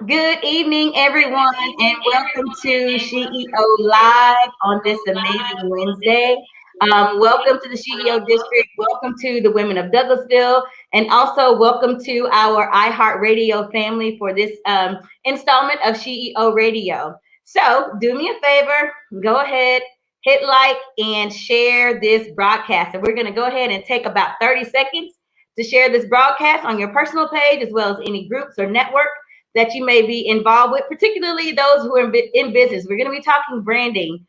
Good evening, everyone, and welcome to SheEO Live on this amazing Wednesday. Welcome to the SheEO District. Welcome to the women of Douglasville, and also welcome to our iHeartRadio family for this installment of SheEO Radio. So, do me a favor, go ahead, hit like, and share this broadcast. And we're going to go ahead and take about 30 seconds to share this broadcast on your personal page as well as any groups or network that you may be involved with, particularly those who are in business. We're going to be talking branding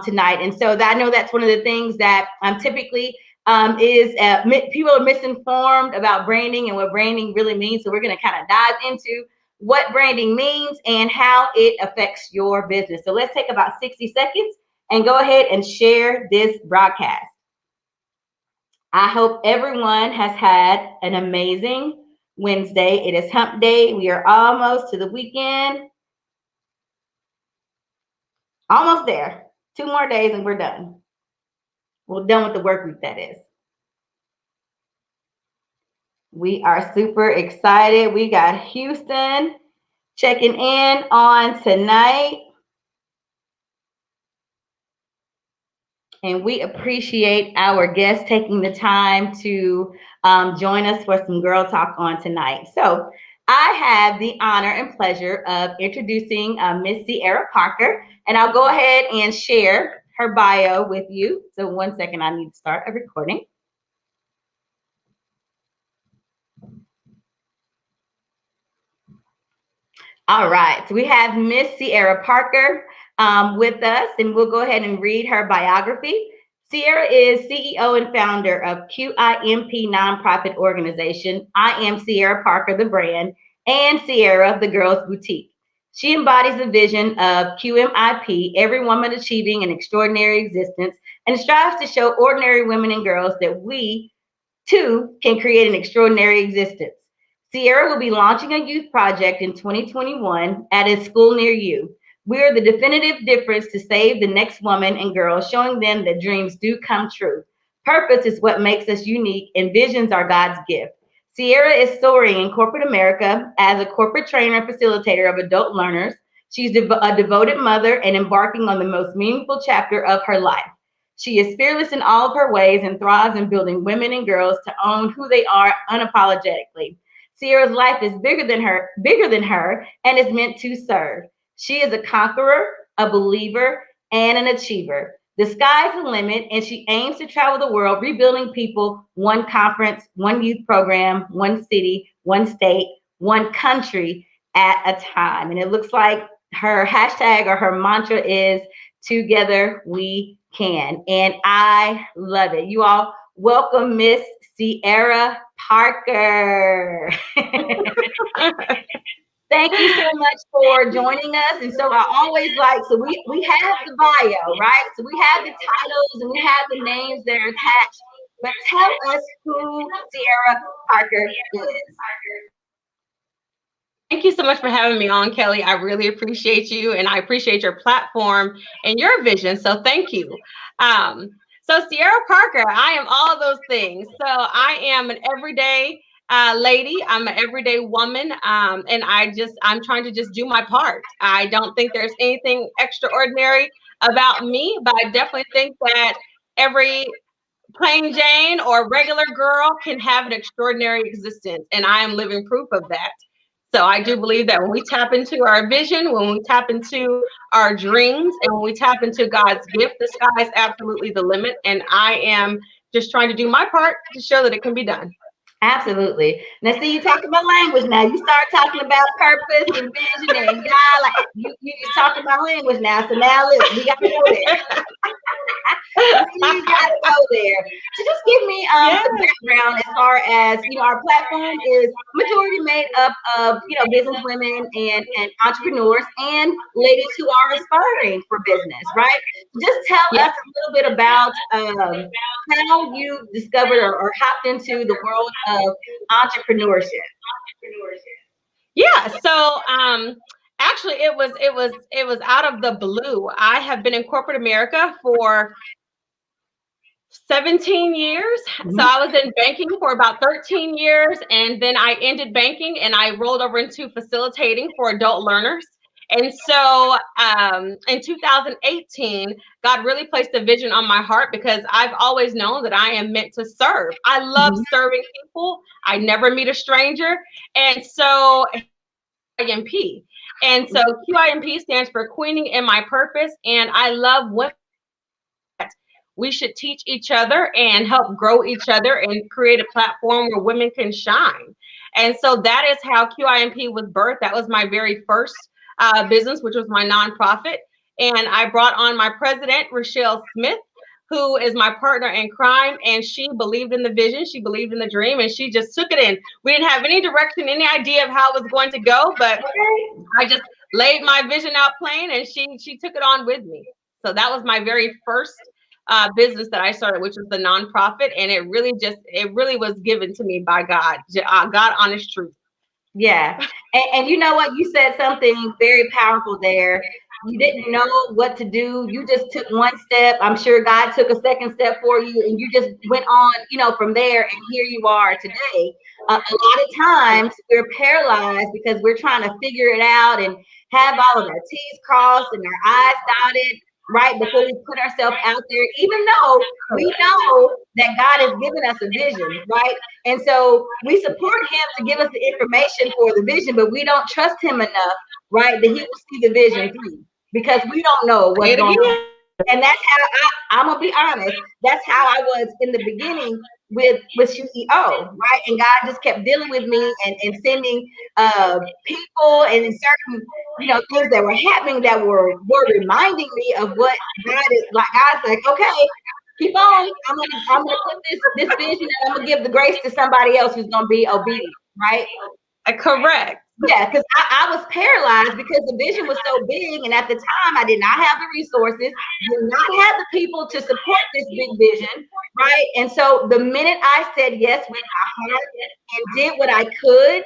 tonight. And so I know that's one of the things that typically is people are misinformed about branding and what branding really means. So we're going to kind of dive into what branding means and how it affects your business. So let's take about 60 seconds and go ahead and share this broadcast. I hope everyone has had an amazing Wednesday. It is hump day. We are almost to the weekend. Almost there. 2 more days and we're done. We're done with the work week, that is. We are super excited. We got Houston checking in on tonight. And we appreciate our guests taking the time to join us for some Girl Talk on tonight. So I have the honor and pleasure of introducing Miss Sierra Parker, and I'll go ahead and share her bio with you. So 1 second, I need to start a recording. All right, so we have Miss Sierra Parker with us, and we'll go ahead and read her biography. Sierra is CEO and founder of QIMP nonprofit organization, I Am Sierra Parker, the brand, and Sierra, the Girls Boutique. She embodies the vision of QMIP, every woman achieving an extraordinary existence, and strives to show ordinary women and girls that we, too, can create an extraordinary existence. Sierra will be launching a youth project in 2021 at a school near you. We are the definitive difference to save the next woman and girl, showing them that dreams do come true. Purpose is what makes us unique, and visions are God's gift. Sierra is soaring in corporate America as a corporate trainer and facilitator of adult learners. She's a devoted mother and embarking on the most meaningful chapter of her life. She is fearless in all of her ways and thrives in building women and girls to own who they are unapologetically. Sierra's life is bigger than her, and is meant to serve. She is a conqueror, a believer, and an achiever. The sky's the limit, and she aims to travel the world rebuilding people one conference, one youth program, one city, one state, one country at a time. And it looks like her hashtag or her mantra is together we can. And I love it. You all welcome Miss Sierra Parker. Thank you so much for joining us. And so I always like, so we have the bio, right? So we have the titles and we have the names that are attached. But tell us who Sierra Parker is. Thank you so much for having me on, Kellye. I really appreciate you, and I appreciate your platform and your vision. So thank you. So Sierra Parker, I am all of those things. So I am an everyday lady. I'm an everyday woman, and I'm trying to just do my part. I don't think there's anything extraordinary about me, but I definitely think that every plain Jane or regular girl can have an extraordinary existence, and I am living proof of that. So I do believe that when we tap into our vision, when we tap into our dreams, and when we tap into God's gift, the sky is absolutely the limit. And I am just trying to do my part to show that it can be done. Absolutely. Now, see, you talking about language now. You start talking about purpose and vision and God, like you just talking about language now. So now, look, we got to go there. You got to go there. So just give me some background as far as, our platform is majority made up of, business women and entrepreneurs and ladies who are aspiring for business, right? Just tell us a little bit about how you discovered or hopped into the world of entrepreneurship. Yeah. So actually it was out of the blue. I have been in corporate America for 17 years. So Mhm. I was in banking for about 13 years, and then I ended banking and I rolled over into facilitating for adult learners. And so in 2018, God really placed a vision on my heart because I've always known that I am meant to serve. I love Mhm. serving people. I never meet a stranger. And so QIMP. And so QIMP stands for Queening in My Purpose. And I love women. We should teach each other and help grow each other and create a platform where women can shine. And so that is how QIMP was birthed. That was my very first business, which was my nonprofit. And I brought on my president, Rochelle Smith, who is my partner in crime. And she believed in the vision, she believed in the dream, and she just took it in. We didn't have any direction, any idea of how it was going to go, but I just laid my vision out plain, and she took it on with me. So that was my very first business that I started, which was the nonprofit, and it really was given to me by God, God, honest truth. Yeah. And you know what? You said something very powerful there. You didn't know what to do. You just took one step. I'm sure God took a second step for you, and you just went on, from there. And here you are today. A lot of times we're paralyzed because we're trying to figure it out and have all of our T's crossed and our I's dotted, right? Before we put ourselves out there, even though we know that God has given us a vision, right? And so we support him to give us the information for the vision, but we don't trust him enough, right, that he will see the vision through because we don't know Say what's it going on. again. And that's how I'm gonna be honest. That's how I was in the beginning with SheEO, right? And God just kept dealing with me and sending people and certain things that were happening that were reminding me of what God is like. God's like, okay, keep on. I'm gonna put this vision and I'm gonna give the grace to somebody else who's gonna be obedient, right? Correct. Yeah, because I was paralyzed because the vision was so big, and at the time I did not have the resources, did not have the people to support this big vision, right? And so the minute I said yes with my heart and did what I could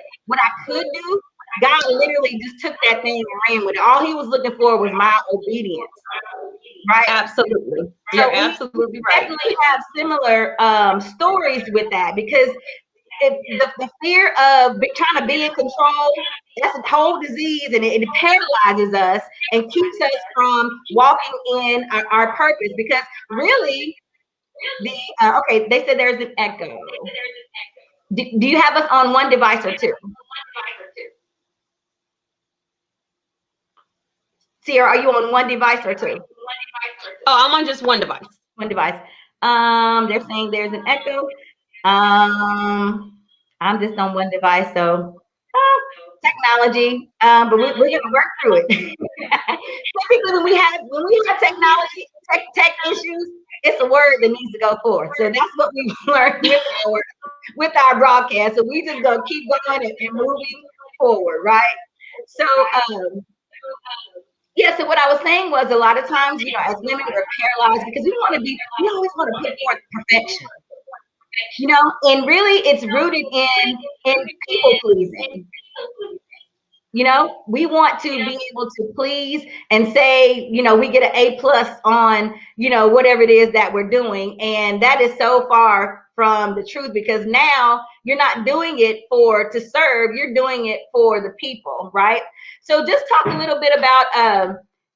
do, God literally just took that thing and ran with it. All he was looking for was my obedience, right? Absolutely. You're So we absolutely right. definitely have similar stories with that because the fear of trying to be in control, that's a whole disease, and it paralyzes us and keeps us from walking in our purpose. Because really, okay, they said there's an echo. Do you have us on one device or two? Sierra, are you on one device or two? Oh, I'm on just one device. One device. They're saying there's an echo. I'm just on one device, so technology. But we're gonna work through it. Typically, when we have technology tech issues, it's a word that needs to go forth. So that's what we've learned with our broadcast. So we just gonna keep going and moving forward, right? So yeah, so what I was saying was a lot of times, as women, we're paralyzed because we always want to put forth perfection, and really it's rooted in people pleasing. We want to be able to please and say, we get an A+ on, whatever it is that we're doing. And that is so far from the truth because now you're not doing it to serve, you're doing it for the people, right? So just talk a little bit about,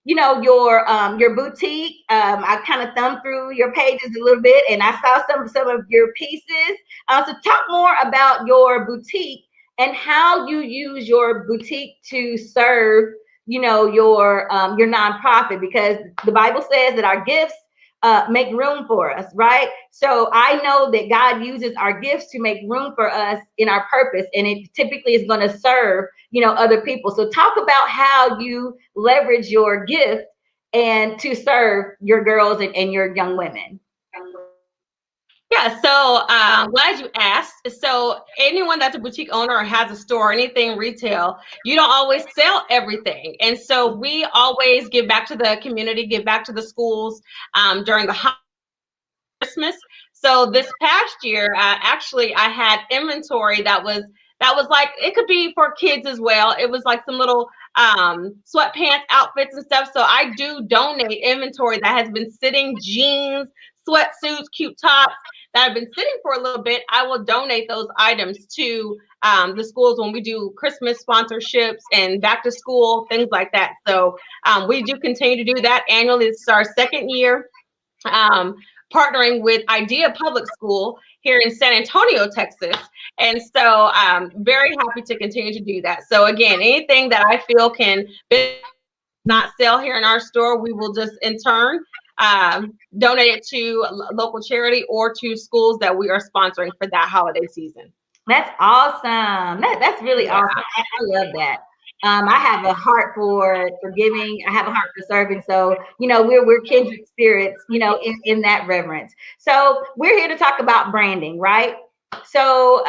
your boutique. I kind of thumbed through your pages a little bit and I saw some of your pieces. So talk more about your boutique and how you use your boutique to serve, your nonprofit, because the Bible says that our gifts make room for us, right? So I know that God uses our gifts to make room for us in our purpose, and it typically is going to serve, other people. So talk about how you leverage your gift and to serve your girls and your young women. Yeah, so glad you asked. So anyone that's a boutique owner or has a store or anything retail, you don't always sell everything. And so we always give back to the community, give back to the schools during the Christmas. So this past year, actually, I had inventory that was like, it could be for kids as well. It was like some little sweatpants outfits and stuff. So I do donate inventory that has been sitting, jeans, sweatsuits, cute tops that have been sitting for a little bit, I will donate those items to the schools when we do Christmas sponsorships and back to school, things like that. So we do continue to do that annually. This is our second year. Um, Partnering with Idea Public School here in San Antonio, Texas. And so I'm very happy to continue to do that. So again, anything that I feel can not sell here in our store, we will just in turn donate it to local charity or to schools that we are sponsoring for that holiday season. That's awesome. That's really Yeah. awesome. I love that. I have a heart for giving. I have a heart for serving. So, we're kindred spirits, in that reverence. So we're here to talk about branding, right? So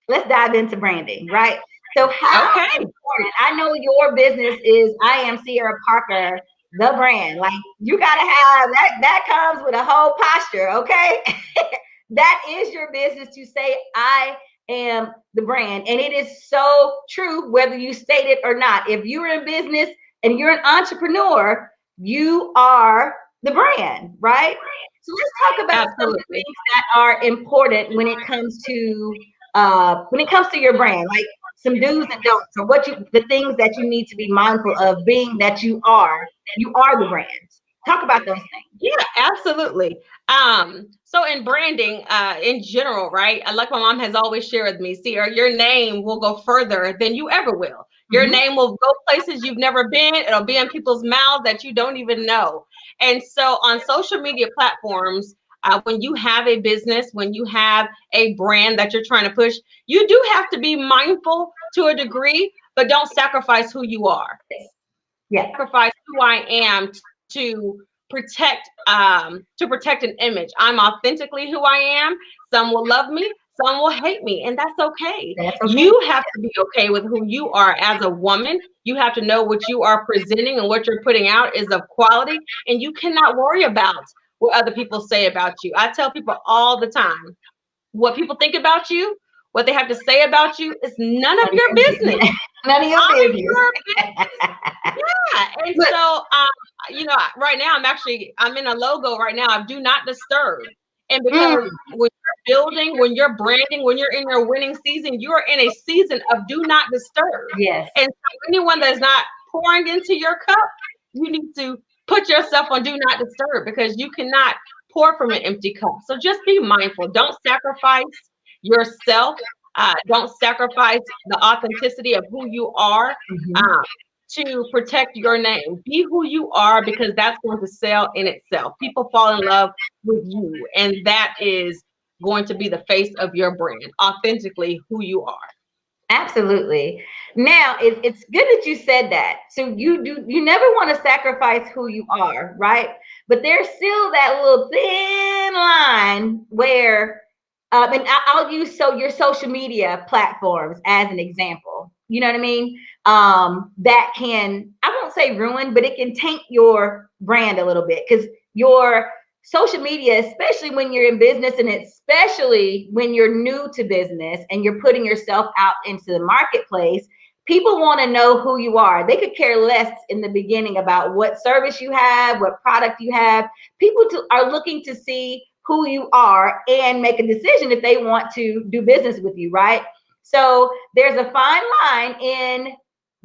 let's dive into branding, right? So how Okay. important, I know your business is I am Sierra Parker, the brand. Like you gotta have that comes with a whole posture, okay? That is your business to say, I am the brand. And it is so true, whether you state it or not. If you're in business and you're an entrepreneur, you are the brand, right? So let's talk about some of the Absolutely. things that are important when it comes to your brand, like some do's and don'ts, or the things that you need to be mindful of, being that you are the brand. Talk about those things. Yeah, absolutely. So in branding, in general, right? Like my mom has always shared with me, see, your name will go further than you ever will. Your Mm-hmm. name will go places you've never been. It'll be in people's mouths that you don't even know. And so on social media platforms, when you have a business, when you have a brand that you're trying to push, you do have to be mindful to a degree, but don't sacrifice who you are. Yeah. Sacrifice who I am to protect an image. I'm authentically who I am. Some will love me, some will hate me, and that's okay. That's okay. You have to be okay with who you are as a woman. You have to know what you are presenting and what you're putting out is of quality, and you cannot worry about what other people say about you. I tell people all the time, what people think about you, what they have to say about you is none of None of your your business. none of your I'm business. your yeah. And Look, so, right now I'm in a logo right now of do not disturb. And because mm, when you're building, when you're branding, when you're in your winning season, you're in a season of do not disturb. yes, And so anyone that's not pouring into your cup, you need to put yourself on do not disturb because you cannot pour from an empty cup. So just be mindful. Don't sacrifice yourself. Don't sacrifice the authenticity of who you are. hmm, Um, to protect your name. Be who you are because that's going to sell in itself. People fall in love with you, and that is going to be the face of your brand, authentically who you are. absolutely. Now it's good that you said that. So you never want to sacrifice who you are, right? But there's still that little thin line where, and I'll use your social media platforms as an example. You know what I mean? That can, I won't say ruin, but it can taint your brand a little bit because your social media, especially when you're in business and especially when you're new to business and you're putting yourself out into the marketplace, people want to know who you are. They could care less in the beginning about what service you have, what product you have. People are looking to see who you are and make a decision if they want to do business with you, right? So there's a fine line in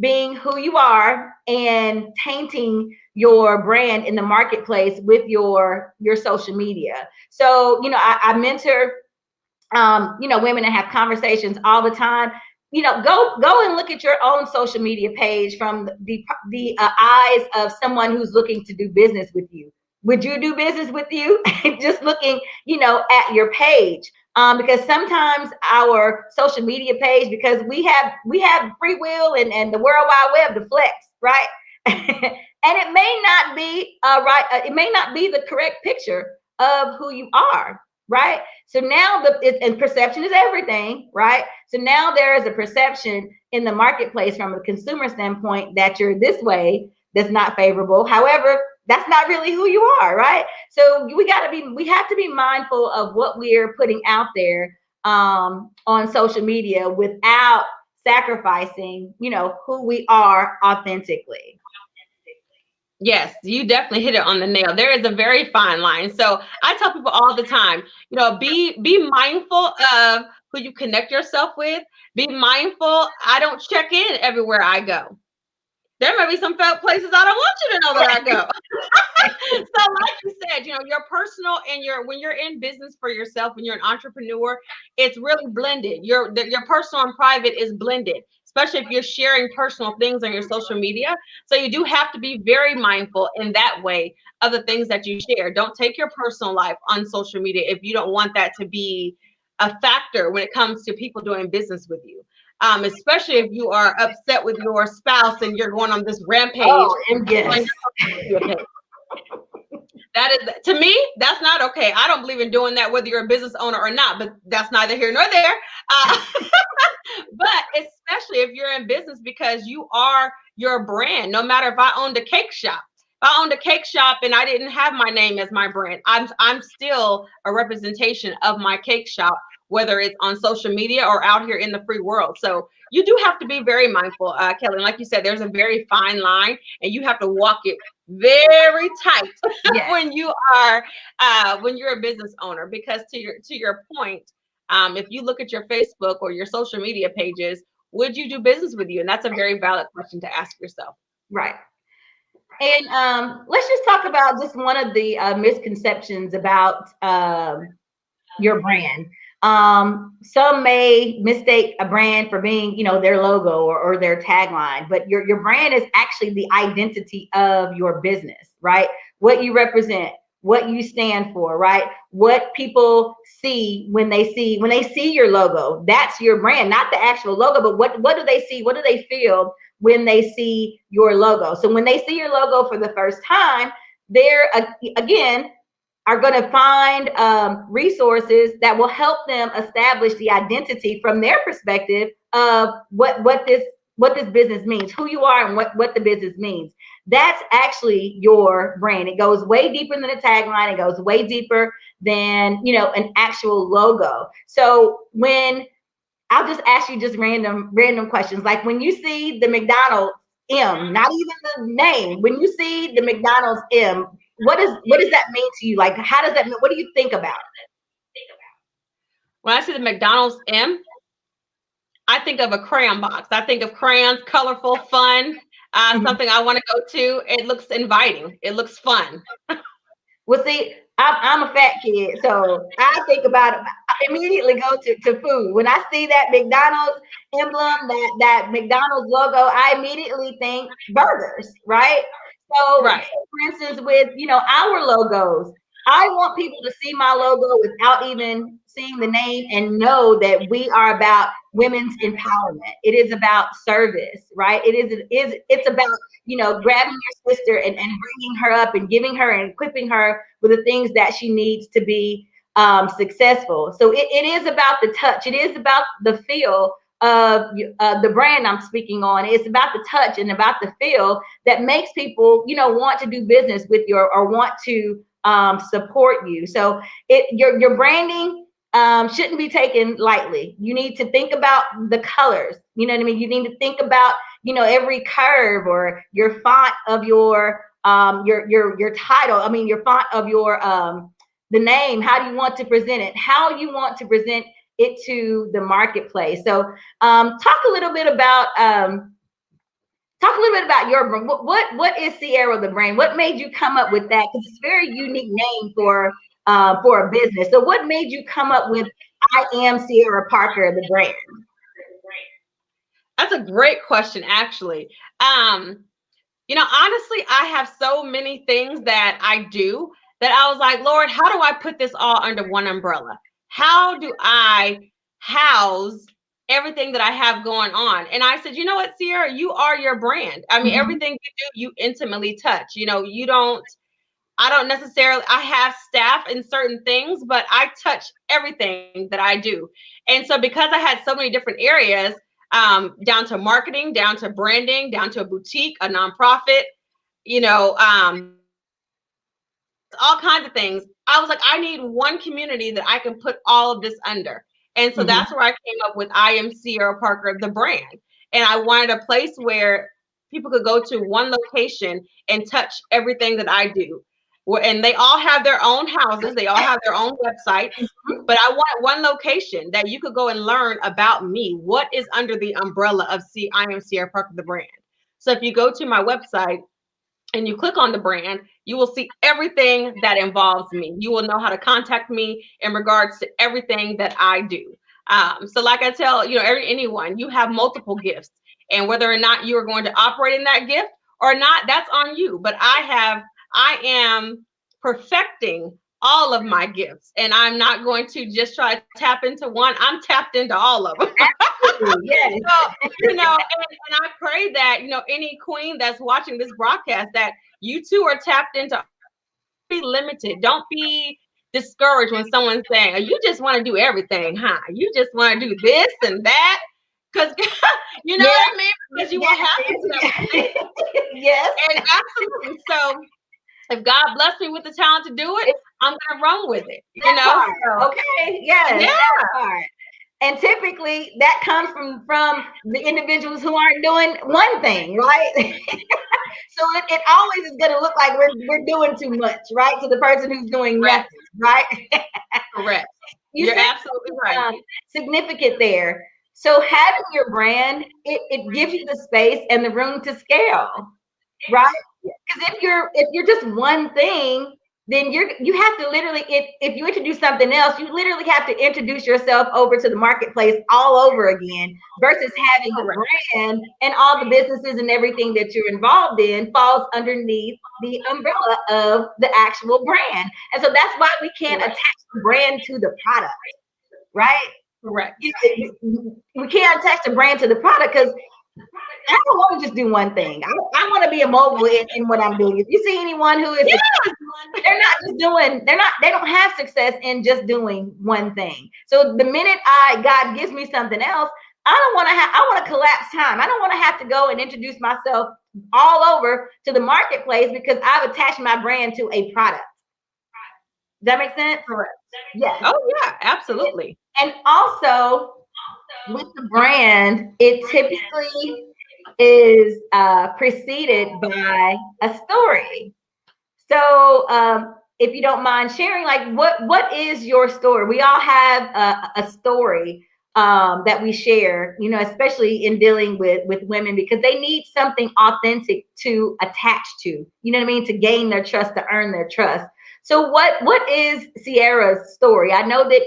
being who you are and tainting your brand in the marketplace with your social media. So, I mentor women and have conversations all the time. Go and look at your own social media page from the eyes of someone who's looking to do business with you. Would you do business with you? Just looking, at your page. Because sometimes our social media page, because we have free will and the World Wide Web to flex, right? And it may not be right. It may not be the correct picture of who you are, right? So now and perception is everything, right? So now there is a perception in the marketplace from a consumer standpoint that you're this way that's not favorable. However, that's not really who you are, right? So we have to be mindful of what we're putting out there on social media without sacrificing, who we are authentically. Yes, you definitely hit it on the nail. There is a very fine line. So I tell people all the time, be mindful of who you connect yourself with. Be mindful. I don't check in everywhere I go. There may be some places I don't want you to know that I go. So like you said, your personal and when you're in business for yourself and you're an entrepreneur, it's really blended. Your personal and private is blended, especially if you're sharing personal things on your social media. So you do have to be very mindful in that way of the things that you share. Don't take your personal life on social media if you don't want that to be a factor when it comes to people doing business with you. Especially if you are upset with your spouse and you're going on this rampage Oh, and on yes. your social media page. That is, to me, that's not okay. I don't believe in doing that, whether you're a business owner or not, but that's neither here nor there. Uh, but especially if you're in business, because you are your brand. No matter if I owned a cake shop, if I owned a cake shop and I didn't have my name as my brand, I'm still a representation of my cake shop, whether it's on social media or out here in the free world. So you do have to be very mindful, Kellye. And like you said, there's a very fine line, and you have to walk it very tight Yes. when you're a business owner, because to your point, if you look at your Facebook or your social media pages, would you do business with you? And that's a very valid question to ask yourself. Right. And let's just talk about just one of the misconceptions about your brand. Some may mistake a brand for being, their logo or their tagline, but your brand is actually the identity of your business, right? What you represent, what you stand for, right? What people see when they see your logo. That's your brand, not the actual logo, but what do they see? What do they feel when they see your logo? So when they see your logo for the first time, they're again are going to find resources that will help them establish the identity from their perspective of what this business means, who you are, and what the business means. That's actually your brand. It goes way deeper than a tagline. It goes way deeper than an actual logo. So when I'll just ask you just random questions, like when you see the McDonald's M, not even the name, when you see the McDonald's M, what does that mean to you? Like, how does that mean? What do you think about When I see the McDonald's M, I think of a crayon box. I think of crayons, colorful, fun, it? Mhm. something I want to go to. It looks inviting. It looks fun. Well, see, I'm a fat kid, so I think about it. I immediately go to food. When I see that McDonald's emblem, that McDonald's logo, I immediately think burgers, right? So, Right. for instance, with our logos, I want people to see my logo without even seeing the name and know that we are about women's empowerment. It is about service, right? It's about grabbing your sister and bringing her up and giving her and equipping her with the things that she needs to be successful. So it is about the touch. It is about the feel of the brand I'm speaking on. It's about the touch and about the feel that makes people, want to do business with you or want to support you. So your branding shouldn't be taken lightly. You need to think about the colors. You know what I mean? You need to think about every curve or your font of your title. I mean, your font of your the name. How do you want to present it? How you want to present it to the marketplace. So talk a little bit about your brand. What is SheEO the brand? What made you come up with that? Because it's a very unique name for a business. So what made you come up with I am SheEO Parker, the brand? That's a great question, actually. Honestly, I have so many things that I do that I was like, Lord, how do I put this all under one umbrella? How do I house everything that I have going on? And I said, you know what, SheEO, you are your brand. I mean, Mm-hmm. everything you do, you intimately touch. I don't necessarily, I have staff in certain things, but I touch everything that I do. And so because I had so many different areas, down to marketing, down to branding, down to a boutique, a nonprofit, all kinds of things. I was like, I need one community that I can put all of this under. And so Mm-hmm. that's where I came up with I am SheEO Parker, the brand. And I wanted a place where people could go to one location and touch everything that I do. And they all have their own houses, they all have their own websites, but I want one location that you could go and learn about me. What is under the umbrella of I am Sierra Parker, the brand. So if you go to my website and you click on the brand, you will see everything that involves me. You will know how to contact me in regards to everything that I do. So like I tell, anyone, you have multiple gifts, and whether or not you are going to operate in that gift or not, that's on you. But I am perfecting all of my gifts, and I'm not going to just try to tap into one. I'm tapped into all of them. Yes. So, and I pray that, any queen that's watching this broadcast, that you too are tapped into. Be limited. Don't be discouraged when someone's saying, oh, you just want to do everything, huh? You just want to do this and that. Because you know what I mean? Because you will have to do that. Yes. And absolutely. So if God bless me with the talent to do it, I'm gonna run with it. So, okay. Yes. Yeah. That part. And typically that comes from the individuals who aren't doing one thing, right? So it always is going to look like we're doing too much, right? To the person who's doing nothing, right? Correct. You're absolutely right. Significant there. So having your brand, it gives you the space and the room to scale, right? Because if you're just one thing, then you have to literally, if you introduce something else, you literally have to introduce yourself over to the marketplace all over again, versus having a brand and all the businesses and everything that you're involved in falls underneath the umbrella of the actual brand. And so that's why we can't attach the brand to the product, right? Correct. We can't attach the brand to the product because I don't want to just do one thing. I want to be a mogul in what I'm doing. If you see anyone who is, they're not just doing, they don't have success in just doing one thing. So the minute God gives me something else, I want to collapse time. I don't want to have to go and introduce myself all over to the marketplace because I've attached my brand to a product. Does that make sense? Correct. Yes. Oh yeah, absolutely. And also with the brand, it typically is preceded by a story. So if you don't mind sharing, like what is your story? We all have a story that we share, especially in dealing with women, because they need something authentic to attach to, you know what I mean, to gain their trust, to earn their trust. So what is Sierra's story? I know that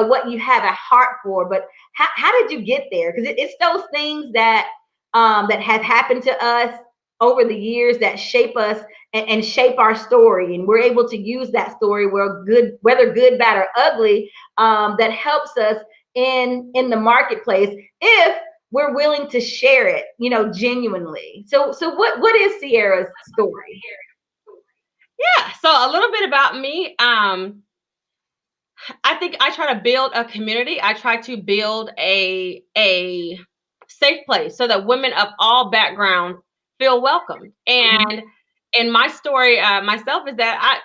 what you have a heart for, but how did you get there? Because it's those things that have happened to us over the years that shape us and shape our story, and we're able to use that story, whether good, bad, or ugly, that helps us in the marketplace if we're willing to share it, genuinely. So what is Sierra's story? Yeah, so a little bit about me. I think I try to build a community. I try to build a safe place so that women of all backgrounds feel welcome. And my story myself is that I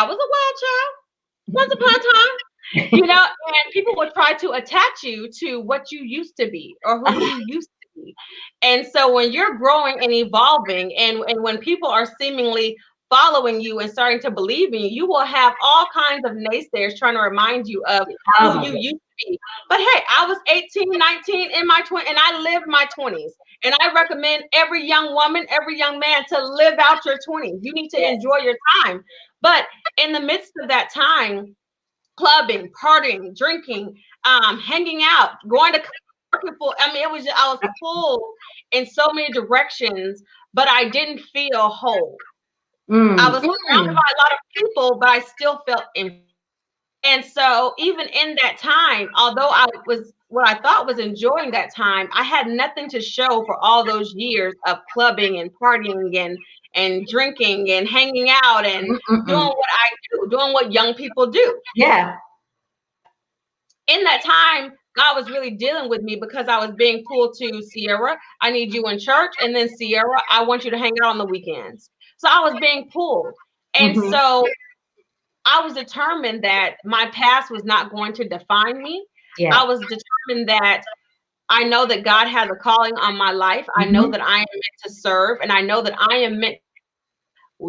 was a wild child once upon a time, and people would try to attach you to what you used to be or who you used to be. And so when you're growing and evolving, and when people are seemingly following you and starting to believe in you, you will have all kinds of naysayers trying to remind you of who you used to be. But hey, I was 18, 19 in my 20s, and I lived my 20s. And I recommend every young woman, every young man to live out your 20s. You need to enjoy your time. But in the midst of that time, clubbing, partying, drinking, hanging out, going to people. I mean, I was pulled in so many directions, but I didn't feel whole. I was surrounded by a lot of people, but I still felt empty. And so even in that time, although I was what I thought was enjoying that time, I had nothing to show for all those years of clubbing and partying and drinking and hanging out and doing what I do, doing what young people do. Yeah. In that time, God was really dealing with me because I was being pulled to Sierra, I need you in church. And then Sierra, I want you to hang out on the weekends. So I was being pulled. And so I was determined that my past was not going to define me. Yeah. I was determined that I know that God has a calling on my life. I know Mhm. that I am meant to serve, and I know that I am meant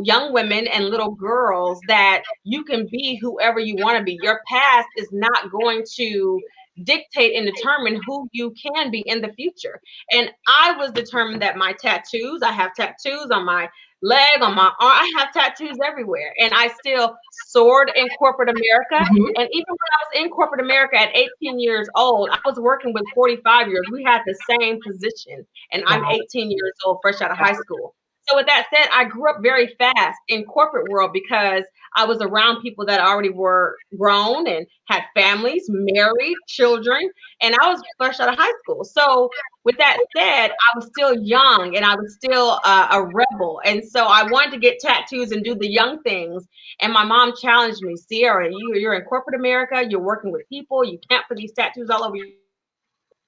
young women and little girls that you can be whoever you want to be. Your past is not going to dictate and determine who you can be in the future. And I was determined that my tattoos, I have tattoos on my leg, on my arm, I have tattoos everywhere. And I still soared in corporate America. Mhm. And even when I was in corporate America at 18 years old, I was working with 45 years. We had the same position. And I'm Wow. 18 years old, fresh out of high school. So with that said, I grew up very fast in corporate world because I was around people that already were grown and had families, married, children, and I was fresh out of high school. So with that said, I was still young and I was still a rebel. And so I wanted to get tattoos and do the young things. And my mom challenged me, Sierra, you're in corporate America, you're working with people, you can't put these tattoos all over you.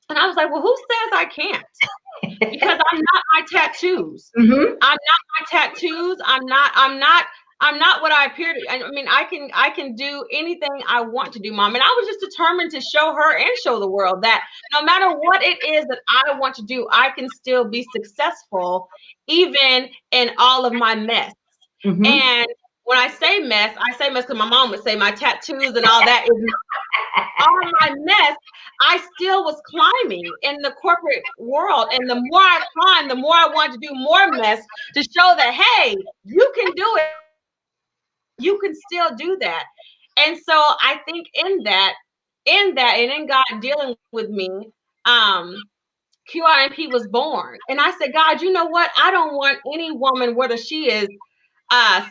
And I was like, well, who says I can't? Because I'm not my tattoos. Mhm. I'm not my tattoos. I'm not what I appear to. I mean, I can do anything I want to do, Mom. And I was just determined to show her and show the world that no matter what it is that I want to do, I can still be successful, even in all of my mess. Mhm. And when I say mess because my mom would say my tattoos and all that is all my mess. I still was climbing in the corporate world. And the more I climbed, the more I wanted to do more mess to show that, hey, you can do it. You can still do that. And so I think and in God dealing with me, um, QIMP was born. And I said, God, you know what? I don't want any woman, whether she is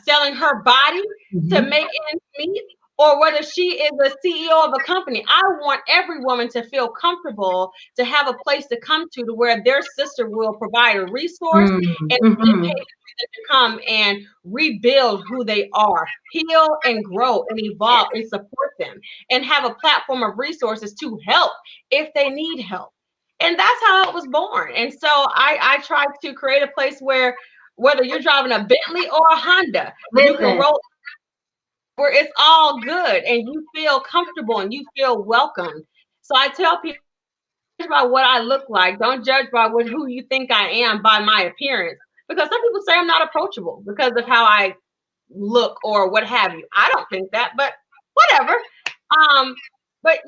selling her body to Mhm. make ends meet, or whether she is a CEO of a company. I want every woman to feel comfortable to have a place to come to where their sister will provide a resource Mm. and Mhm. educate them to come and rebuild who they are, heal and grow and evolve and support them, and have a platform of resources to help if they need help. And that's how it was born. And so I tried to create a place where whether you're driving a Bentley or a Honda, you can Listen. roll where it's all good and you feel comfortable and you feel welcomed. So I tell people, judge by what I look like. Don't judge by who you think I am by my appearance. Because some people say I'm not approachable because of how I look or what have you. I don't think that, but whatever. Um, but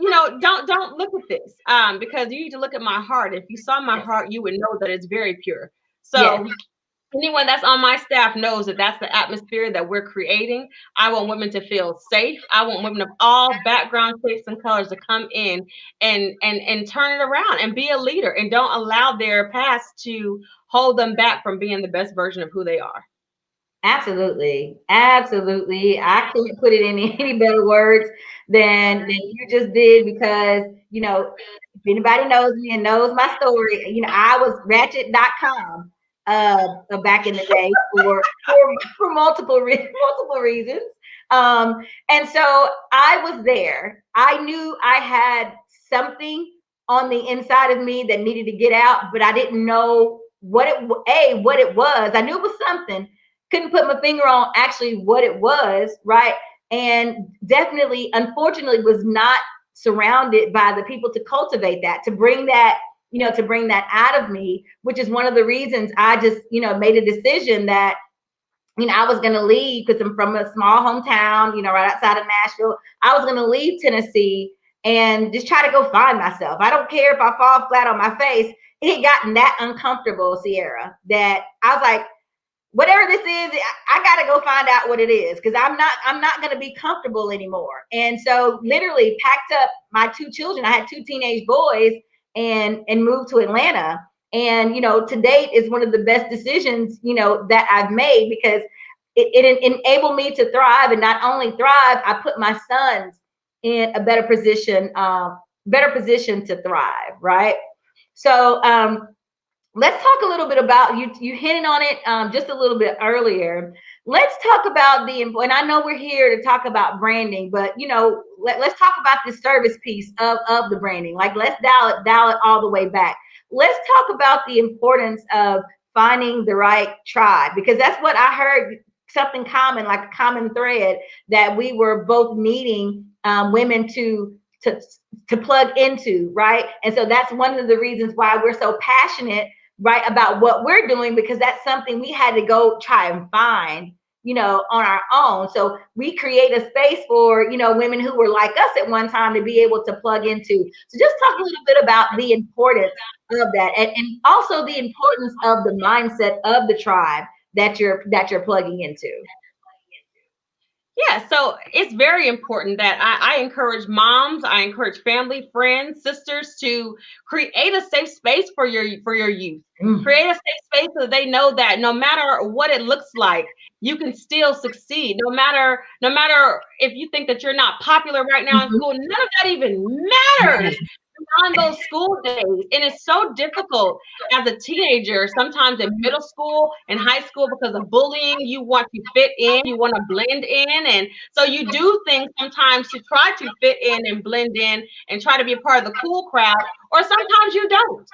don't look at this because you need to look at my heart. If you saw my Yes. heart, you would know that it's very pure. Yes. So anyone that's on my staff knows that that's the atmosphere that we're creating. I want women to feel safe. I want women of all backgrounds, shapes, and colors to come in and turn it around and be a leader and don't allow their past to hold them back from being the best version of who they are. Absolutely. Absolutely. I couldn't put it in any better words than you just did because, if anybody knows me and knows my story, I was ratchet.com back in the day for multiple reasons. And so I was there. I knew I had something on the inside of me that needed to get out, but I didn't know what it was. I knew it was something, couldn't put my finger on actually what it was, right? And definitely, unfortunately, was not surrounded by the people to cultivate that, to bring that out of me, which is one of the reasons I just, made a decision that, I was going to leave because I'm from a small hometown, right outside of Nashville. I was going to leave Tennessee and just try to go find myself. I don't care if I fall flat on my face. It had gotten that uncomfortable, Sierra, that I was like, whatever this is, I got to go find out what it is because I'm not going to be comfortable anymore. And so literally packed up my two children. I had two teenage boys and moved to Atlanta. And, to date is one of the best decisions, that I've made because it enabled me to thrive, and not only thrive, I put my sons in a better position to thrive. Right. So, let's talk a little bit about you hinted on it just a little bit earlier. Let's talk about and I know we're here to talk about branding, but let's talk about the service piece of the branding. Like, let's dial it all the way back. Let's talk about the importance of finding the right tribe, because that's what I heard, something common, like a common thread, that we were both needing women to to plug into, right? And so that's one of the reasons why we're so passionate, right, about what we're doing, because that's something we had to go try and find, on our own. So we create a space for, women who were like us at one time to be able to plug into. So just talk a little bit about the importance of that, and also the importance of the mindset of the tribe that you're plugging into. Yeah, so it's very important that I encourage moms, I encourage family, friends, sisters to create a safe space for your youth. Create a safe space so they know that no matter what it looks like, you can still succeed. No matter if you think that you're not popular right now in school, none of that even matters on those school days. And it's so difficult as a teenager, sometimes in middle school and high school, because of bullying. You want to fit in, you want to blend in. And so you do things sometimes to try to fit in and blend in and try to be a part of the cool crowd, or sometimes you don't.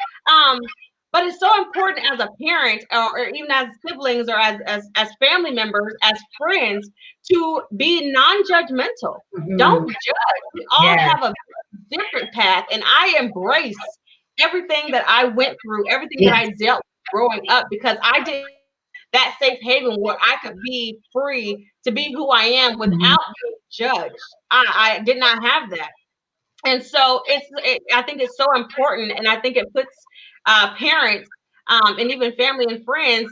But it's so important as a parent, or even as siblings, or as family members, as friends, to be non-judgmental. Don't judge. We all have a different path, and I embrace everything that I went through, everything that I dealt with growing up, because I didn't have that safe haven where I could be free to be who I am without being judged. I did not have that. And so I think it's so important, and I think it puts parents, and even family and friends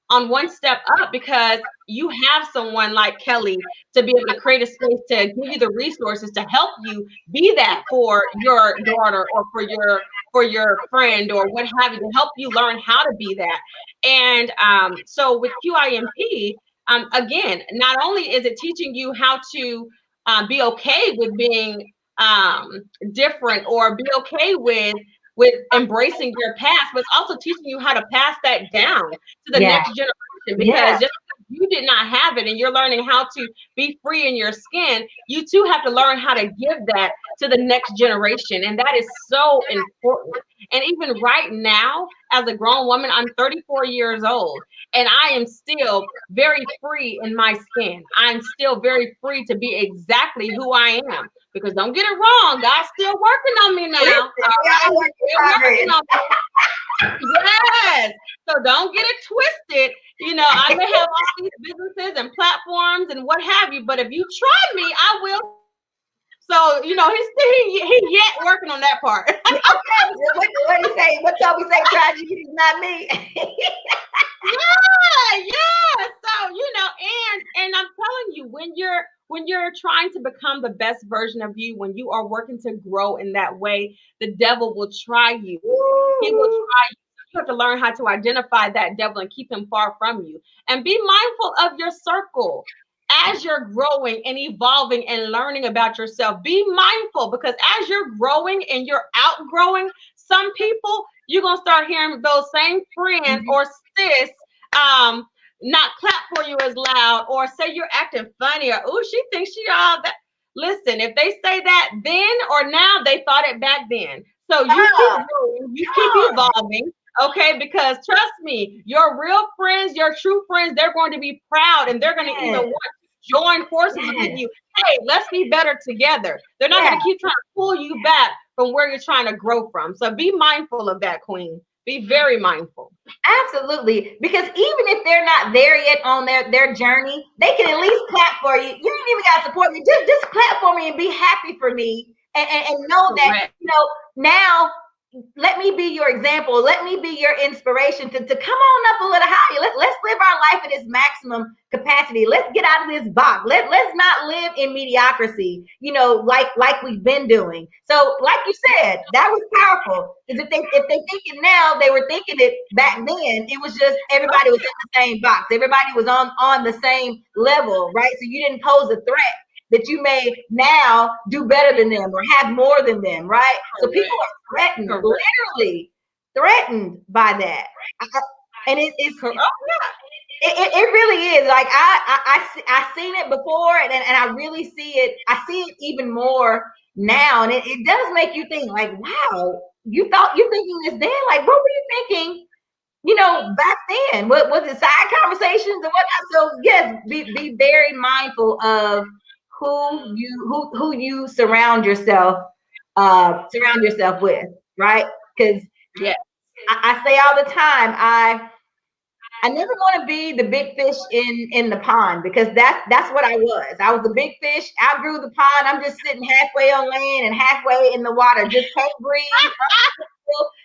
on one step up, because you have someone like Kellye to be able to create a space to give you the resources to help you be that for your daughter, or for your friend, or what have you, to help you learn how to be that. And so with QIMP, again, not only is it teaching you how to be okay with being different, or be okay with embracing your past, but it's also teaching you how to pass that down to the next generation. Because just because you did not have it and you're learning how to be free in your skin, you too have to learn how to give that to the next generation. And that is so important. And even right now, as a grown woman, I'm 34 years old, and I am still very free in my skin. I'm still very free to be exactly who I am. Because don't get it wrong, God's still working on me now. All right? Still working on me. Yes. So don't get it twisted. I may have all these businesses and platforms and what have you, but if you try me, I will. So, he yet working on that part. Okay. What do you say? What Toby say? Try you, it's not me. Yeah. So, and I'm telling you, when you're trying to become the best version of you, when you are working to grow in that way, the devil will try you. He will try you. You have to learn how to identify that devil and keep him far from you. And be mindful of your circle. As you're growing and evolving and learning about yourself, be mindful, because as you're growing and you're outgrowing some people, you're going to start hearing those same friends or sis not clap for you as loud, or say you're acting funny, or oh, she thinks she all that. Listen, if they say that then or now, they thought it back then. So you keep growing, you keep evolving. Okay, because trust me, your real friends, your true friends, they're going to be proud, and they're going to even want to join forces with you. Hey, let's be better together. They're not going to keep trying to pull you back from where you're trying to grow from. So be mindful of that, Queen. Be very mindful. Absolutely. Because even if they're not there yet on their journey, they can at least clap for you. You don't even got to support me. Just clap for me and be happy for me, and know that, now let me be your example. Let me be your inspiration to come on up a little higher. Let's live our life at its maximum capacity. Let's get out of this box. Let's not live in mediocrity, like we've been doing. So like you said, that was powerful. Because if they think it now, they were thinking it back then. It was just everybody was in the same box. Everybody was on the same level, right? So you didn't pose a threat that you may now do better than them or have more than them, right? So people are threatened, literally threatened by that. And it really is. Like I seen it before, and I really see it. I see it even more now, and it does make you think, like, wow, you're thinking this then? Like, what were you thinking? Back then, what was it? Side conversations and whatnot. So yes, be very mindful of who you surround yourself surround yourself with, right? Because Yeah. I say all the time, I never want to be the big fish in the pond, because that's what I was. I was the big fish, outgrew the pond. I'm just sitting halfway on land and halfway in the water, just can't breathe.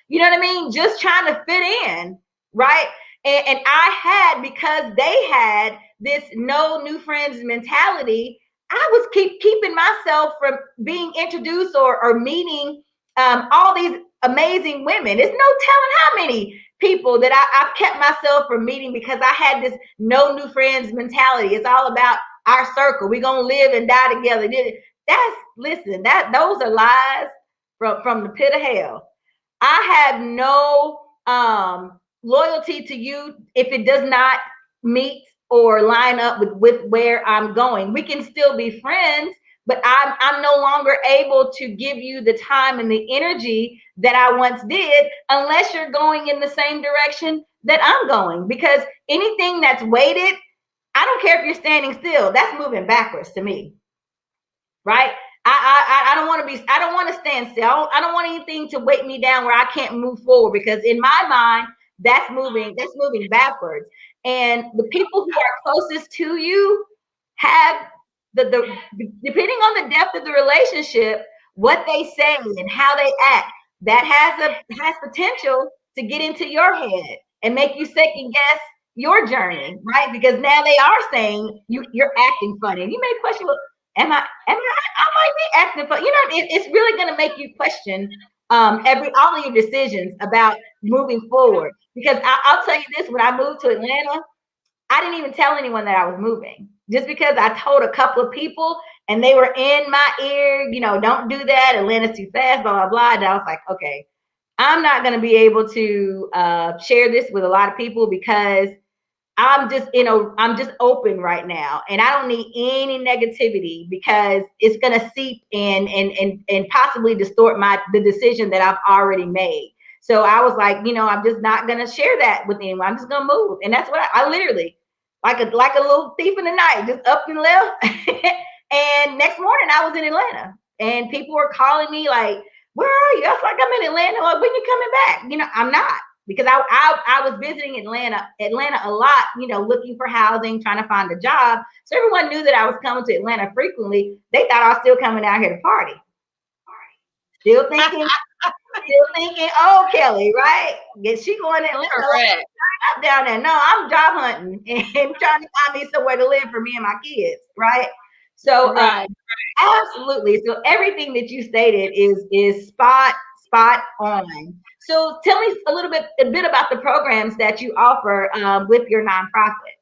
You know what I mean? Just trying to fit in, right? And I had, because they had this no new friends mentality, I was keeping myself from being introduced or meeting all these amazing women. It's no telling how many people that I've kept myself from meeting because I had this no new friends mentality. It's all about our circle. We're gonna live and die together. Listen, those are lies from the pit of hell. I have no loyalty to you if it does not meet or line up with where I'm going. We can still be friends, but I'm no longer able to give you the time and the energy that I once did unless you're going in the same direction that I'm going. Because anything that's weighted, I don't care if you're standing still, that's moving backwards to me, right? I don't want to be, I don't want to stand still. I don't want anything to weight me down where I can't move forward, because in my mind, that's moving backwards. And the people who are closest to you have the depending on the depth of the relationship, what they say and how they act, that has potential to get into your head and make you second guess your journey, right? Because now they are saying you're acting funny. And you may question, well, I might be acting funny. You know, it's really going to make you question all of your decisions about moving forward. Because I'll tell you this: when I moved to Atlanta, I didn't even tell anyone that I was moving. Just because I told a couple of people and they were in my ear, you know, don't do that. Atlanta's too fast, blah blah blah. And I was like, okay, I'm not going to be able to share this with a lot of people, because I'm just open right now, and I don't need any negativity, because it's gonna seep in and possibly distort the decision that I've already made. So I was like, I'm just not gonna share that with anyone. I'm just gonna move, and that's what I literally, like a little thief in the night, just up and left. And next morning I was in Atlanta, and people were calling me like, "Where are you?" I was like, "I'm in Atlanta." Like, "When you coming back?" I'm not, because I was visiting Atlanta a lot, looking for housing, trying to find a job. So everyone knew that I was coming to Atlanta frequently. They thought I was still coming down here to party. Still thinking, oh, Kellye, right? Is she going to Atlanta? Correct. I'm down there. No, I'm job hunting and trying to find me somewhere to live for me and my kids, right? So right. Absolutely. So everything that you stated is spot on. So tell me a bit about the programs that you offer with your nonprofit.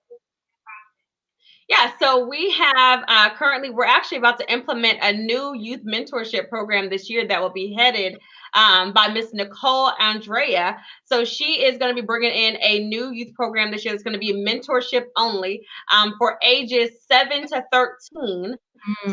Yeah, so we have currently, we're actually about to implement a new youth mentorship program this year that will be headed by Miss Nicole Andrea. So she is going to be bringing in a new youth program this year that's going to be mentorship only for ages 7 to 13.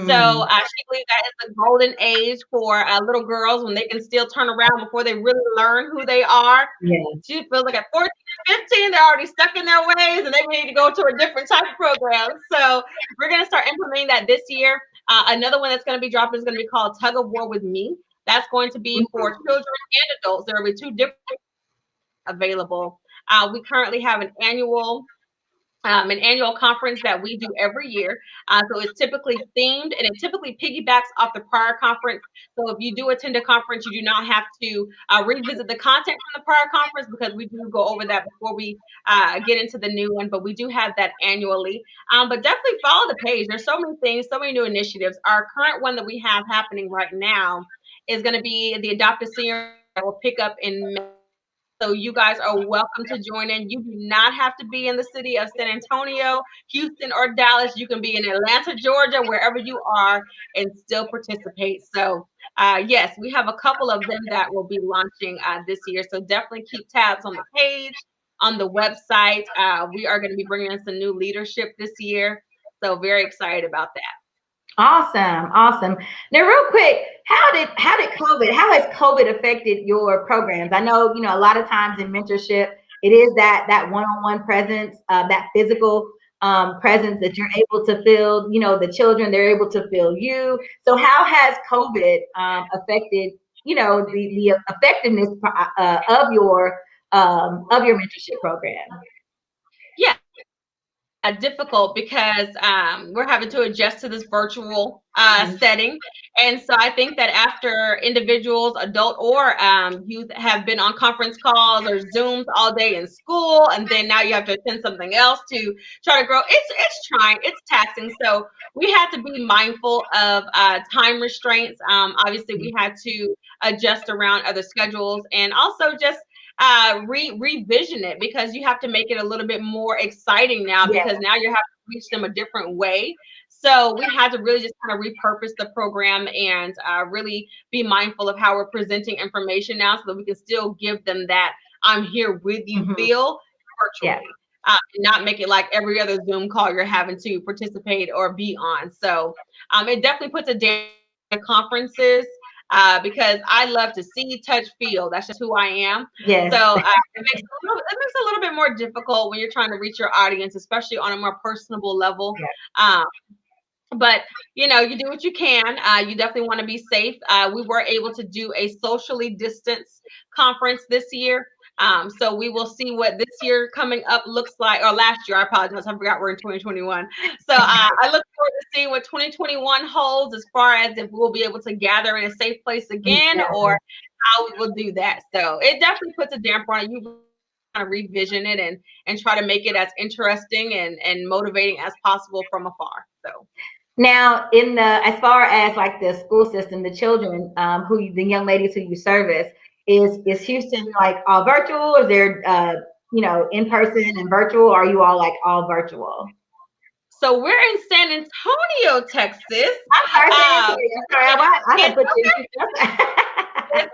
So she believes that is the golden age for little girls, when they can still turn around before they really learn who they are. Yeah. She feels like at 14 and 15, they're already stuck in their ways and they need to go to a different type of program. So we're going to start implementing that this year. Another one that's going to be dropping is going to be called Tug of War with Me. That's going to be for children and adults. There will be two different available. We currently have an annual conference that we do every year. So it's typically themed, and it typically piggybacks off the prior conference. So if you do attend a conference, you do not have to revisit the content from the prior conference, because we do go over that before we get into the new one. But we do have that annually. But definitely follow the page. There's so many things, so many new initiatives. Our current one that we have happening right now is going to be the Adopt a Senior that will pick up in May. So you guys are welcome to join in. You do not have to be in the city of San Antonio, Houston, or Dallas. You can be in Atlanta, Georgia, wherever you are, and still participate. So yes, we have a couple of them that will be launching this year. So definitely keep tabs on the page, on the website. We are going to be bringing in some new leadership this year. So very excited about that. Awesome. Now, real quick, how has COVID affected your programs? I know, a lot of times in mentorship, it is that one-on-one presence, that physical presence that you're able to feel, the children, they're able to feel you. So how has COVID affected, the effectiveness of your mentorship program? Yeah, difficult because we're having to adjust to this virtual setting. And so I think that after individuals, adult or youth, have been on conference calls or Zooms all day in school, and then now you have to attend something else to try to grow, it's trying, it's taxing. So we had to be mindful of time restraints. Obviously, we had to adjust around other schedules, and also just revision it, because you have to make it a little bit more exciting now, Yeah. because now you have to reach them a different way. So we had to really just kind of repurpose the program and really be mindful of how we're presenting information now, so that we can still give them that I'm here with you feel Yeah. virtually. And not make it like every other Zoom call you're having to participate or be on. So it definitely puts a damper on conferences, because I love to see, touch, feel. That's just who I am. Yes. So it makes it a little bit more difficult when you're trying to reach your audience, especially on a more personable level. Um, but you do what you can. You definitely want to be safe. We were able to do a socially distanced conference this year. So we will see what this year coming up looks like, or last year. I apologize, I forgot we're in 2021. So I look forward to seeing what 2021 holds, as far as if we'll be able to gather in a safe place again, or how we will do that. So it definitely puts a damper on it. You really kind of revision it and try to make it as interesting and motivating as possible from afar. So. Now, as far as like the school system, the children, the young ladies who you service, is Houston like all virtual? Is there, in person and virtual? Or are you all like all virtual? So we're in San Antonio, Texas. I'm sorry, I had put you. It's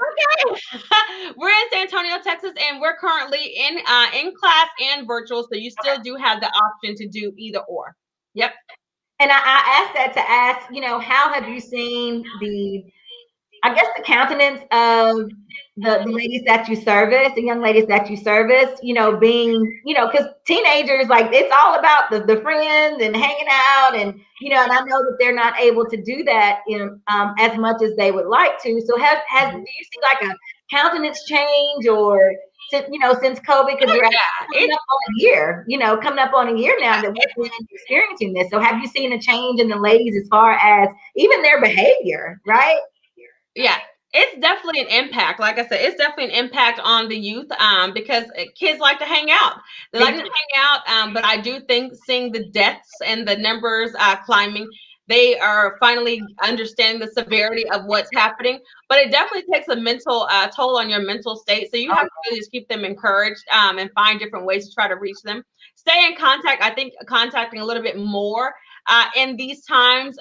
okay. We're in San Antonio, Texas, and we're currently in class and virtual. So you still do have the option to do either or. Yep. And I asked that to ask, how have you seen I guess the countenance of the ladies that you service, the young ladies that you service, being, because teenagers, like, it's all about the friends and hanging out, and and I know that they're not able to do that as much as they would like to. So do you see like a countenance change, or since COVID, because we're coming up on a year, now that we've been experiencing this. So have you seen a change in the ladies as far as even their behavior, right? Yeah, it's definitely an impact. Like I said, it's definitely an impact on the youth, because kids like to hang out. They like to hang out, but I do think seeing the deaths and the numbers climbing, they are finally understanding the severity of what's happening. But it definitely takes a mental toll on your mental state. So you have to really just keep them encouraged, and find different ways to try to reach them. Stay in contact. I think contacting a little bit more in these times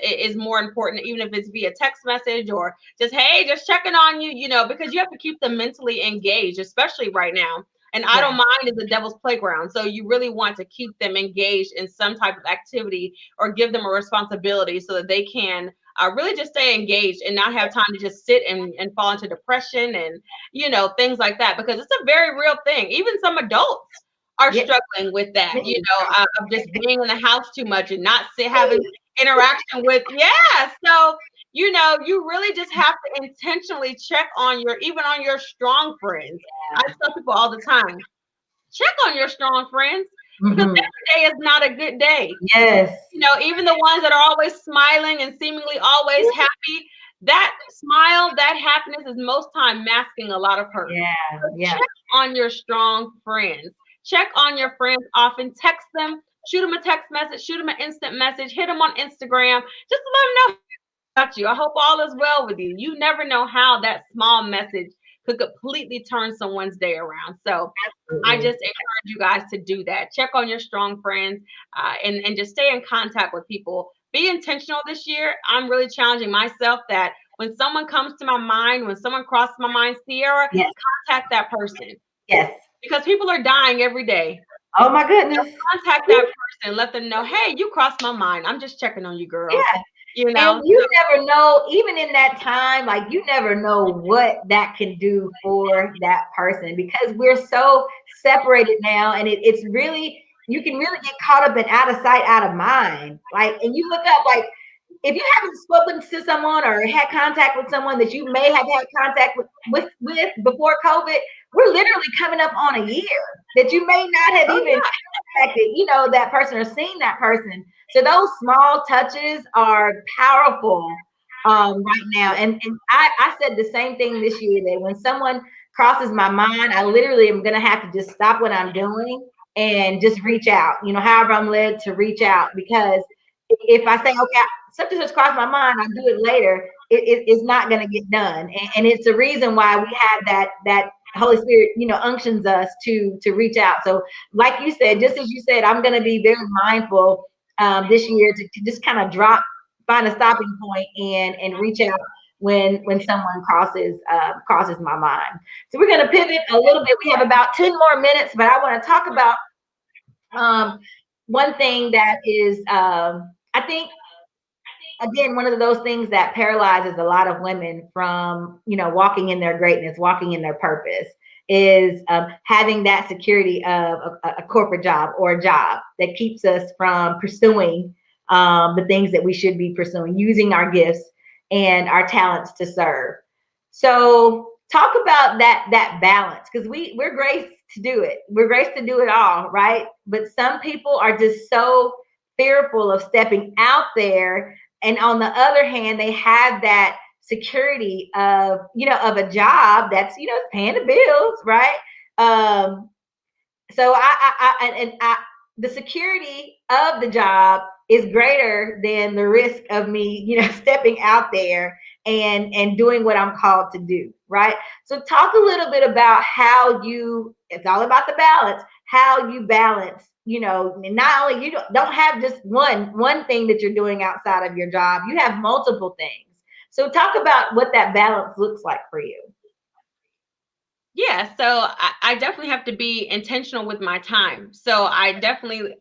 is more important, even if it's via text message or just, hey, just checking on you, because you have to keep them mentally engaged, especially right now. And I don't mind is the devil's playground. So you really want to keep them engaged in some type of activity, or give them a responsibility, so that they can really just stay engaged and not have time to just sit and fall into depression and, things like that, because it's a very real thing. Even some adults are struggling with that, of just being in the house too much and not having interaction with, so, you really just have to intentionally check on even on your strong friends. I tell people all the time, check on your strong friends, because every day is not a good day. Yes. Even the ones that are always smiling and seemingly always happy, that smile, that happiness is most time masking a lot of hurt. So check on your strong friends. Check on your friends often. Text them, shoot them a text message, shoot them an instant message, hit them on Instagram, just to let them know about you. I hope all is well with you. You never know how that small message could completely turn someone's day around. So I just encourage you guys to do that. Check on your strong friends, and just stay in contact with people. Be intentional this year. I'm really challenging myself that when someone comes to my mind, when someone crosses my mind, Sierra, contact that person. Yes. Because people are dying every day. Oh my goodness. Contact that person. Let them know, hey, you crossed my mind. I'm just checking on you, girl. Yeah. And you never know, even in that time, like, you never know what that can do for that person, because we're so separated now, and it's really, you can really get caught up in out of sight, out of mind. Like, and you look up, like, if you haven't spoken to someone or had contact with someone that you may have had contact with before COVID, we're literally coming up on a year that you may not have Oh even contacted, that person or seen that person. So those small touches are powerful right now. And I said the same thing this year, that when someone crosses my mind, I literally am going to have to just stop what I'm doing and just reach out, however I'm led to reach out. Because if I say, okay, something just crossed my mind, I'll do it later, it's not going to get done. And it's the reason why we have that Holy Spirit, unctions us to reach out. So like you said, just as you said, I'm going to be very mindful this year to just kind of find a stopping point and reach out when someone crosses my mind. So we're going to pivot a little bit. We have about 10 more minutes, but I want to talk about one thing that is, I think, again, one of those things that paralyzes a lot of women from, walking in their greatness, walking in their purpose, is having that security of a corporate job or a job that keeps us from pursuing the things that we should be pursuing, using our gifts and our talents to serve. So talk about that balance, because we're graced to do it. We're graced to do it all, right? But some people are just so fearful of stepping out there, and on the other hand, they have that security of a job that's paying the bills, right? So the security of the job is greater than the risk of me stepping out there and doing what I'm called to do, right? So talk a little bit about how it's all about the balance, how you balance, not only you don't have just one thing that you're doing outside of your job, you have multiple things. So talk about what that balance looks like for you. Yeah, so I definitely have to be intentional with my time. So I definitely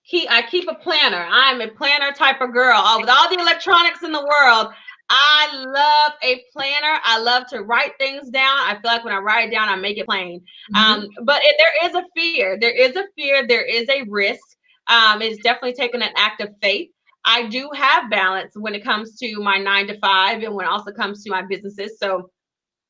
keep a planner. I'm a planner type of girl. With all the electronics in the world, I love a planner. I love to write things down. I feel like when I write it down, I make it plain. But there is a fear. There is a fear. There is a risk. It's definitely taking an act of faith. I do have balance when it comes to my 9 to 5, and when it also comes to my businesses. So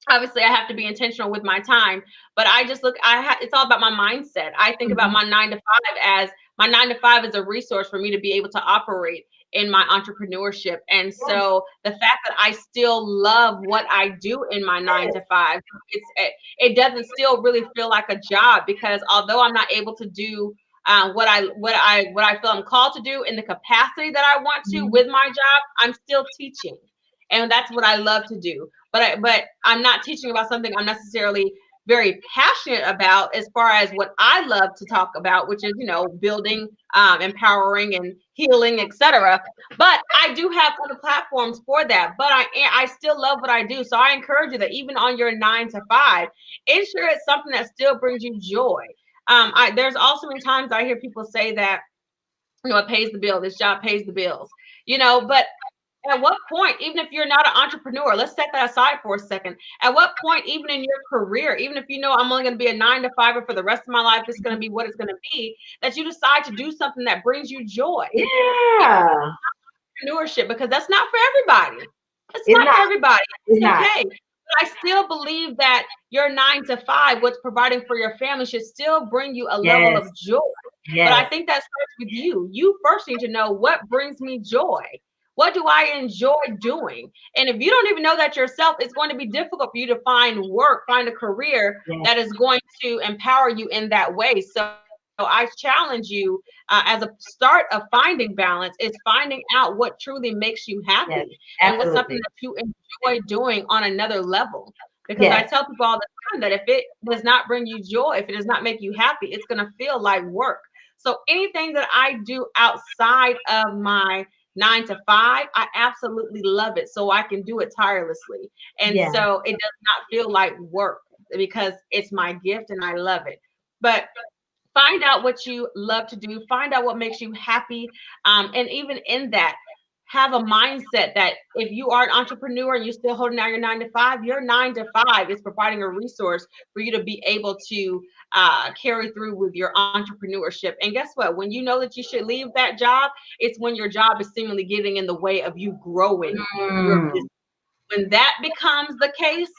obviously I have to be intentional with my time, but I just it's all about my mindset. I think about my 9 to 5 as my 9 to 5 is a resource for me to be able to operate in my entrepreneurship. And so the fact that I still love what I do in my 9 to 5, it doesn't still really feel like a job, because although I'm not able to do what I feel I'm called to do in the capacity that I want to with my job, I'm still teaching. And that's what I love to do. But I'm not teaching about something I'm necessarily very passionate about, as far as what I love to talk about, which is, building, empowering, and healing, etc. But I do have other platforms for that. But I still love what I do. So I encourage you that even on your 9 to 5, ensure it's something that still brings you joy. There's also been times I hear people say that, it pays the bill. This job pays the bills, but at what point, even if you're not an entrepreneur, let's set that aside for a second. At what point, even in your career, even if I'm only going to be a 9 to 5 for the rest of my life, it's going to be what it's going to be, that you decide to do something that brings you joy. Yeah. Entrepreneurship, because that's not for everybody. It's not for everybody. It's okay. But I still believe that your 9 to 5, what's providing for your family, should still bring you a level of joy. But I think that starts with you. You first need to know, what brings me joy. What do I enjoy doing? And if you don't even know that yourself, it's going to be difficult for you to find a career that is going to empower you in that way. So I challenge you, as a start of finding balance, is finding out what truly makes you happy, and what's something that you enjoy doing on another level. Because I tell people all the time that if it does not bring you joy, if it does not make you happy, it's going to feel like work. So anything that I do outside of my 9 to 5, I absolutely love it, so I can do it tirelessly. And so it does not feel like work, because it's my gift and I love it. But find out what you love to do, find out what makes you happy. And even in that, have a mindset that if you are an entrepreneur and you're still holding down your 9 to 5, your 9 to 5 is providing a resource for you to be able to carry through with your entrepreneurship. And guess what? When you know that you should leave that job, it's when your job is seemingly getting in the way of you growing your business. When that becomes the case,